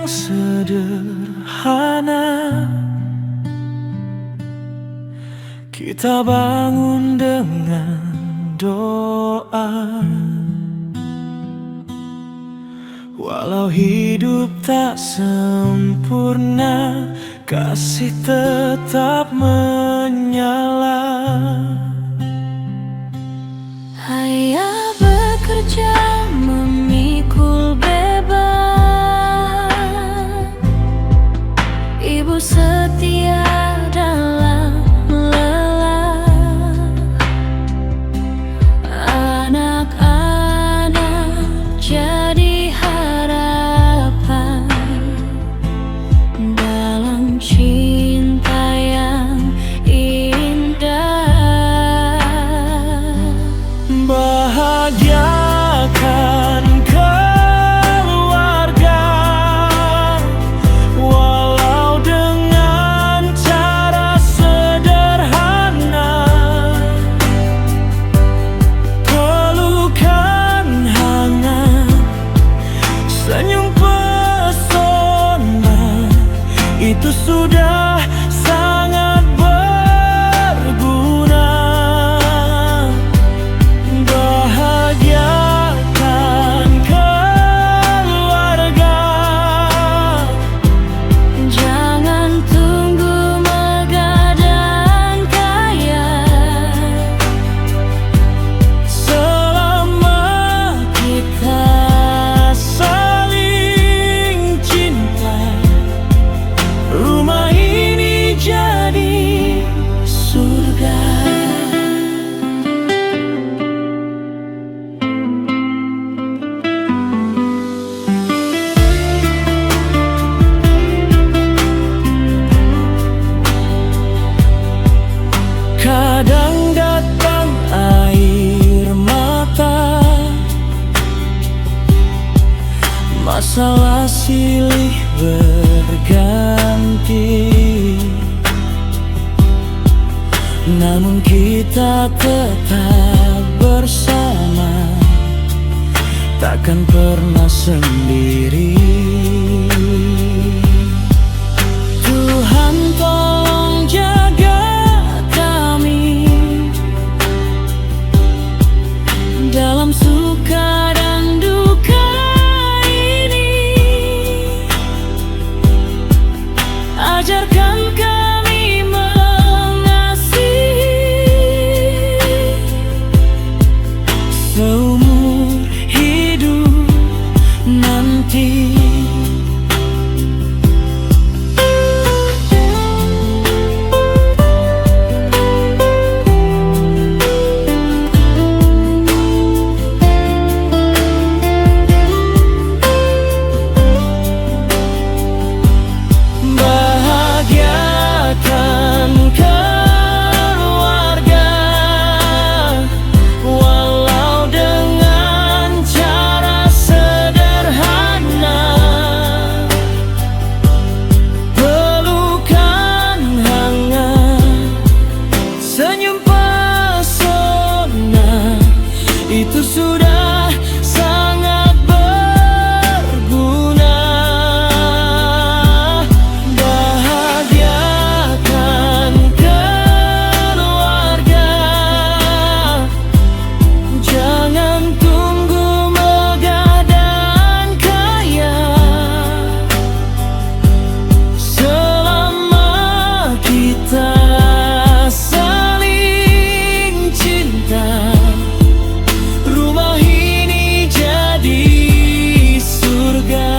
sederhana, kita bangun dengan doa. Walau hidup tak sempurna, kasih tetap menyala. Ayah bekerja memikul beban, ibu setia dalam lelah. Anak-anak jadi harapan dalam cinta yang indah. Bahagiakan keluarga, walau dengan cara sederhana. Pelukan hangat, senyum pesona, itu sudah sangat berguna. Bahagiakan keluarga, Jangan tunggu megah dan kaya, selama kita saling cinta, rumah ini jadi surga. Kadang datang air mata, masalah silih berganti, namun kita tetap bersama, takkan pernah sendiri. Tuhan tolong jaga kami dalam suka dan duka ini. Ajarkan kami mengasihi seumur hidup nanti. Bahagiakan keluarga, walau dengan cara sederhana. Pelukan hangat, senyum pesona, itu sudah sangat berguna. Bahagiakan keluarga, jangan tunggu megah dan kaya, selama kita saling cinta, rumah ini jadi surga.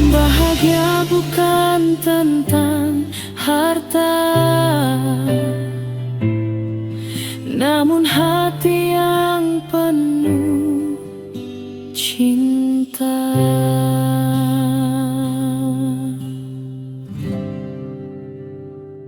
Bahagia bukan tentang harta, namun hati yang penuh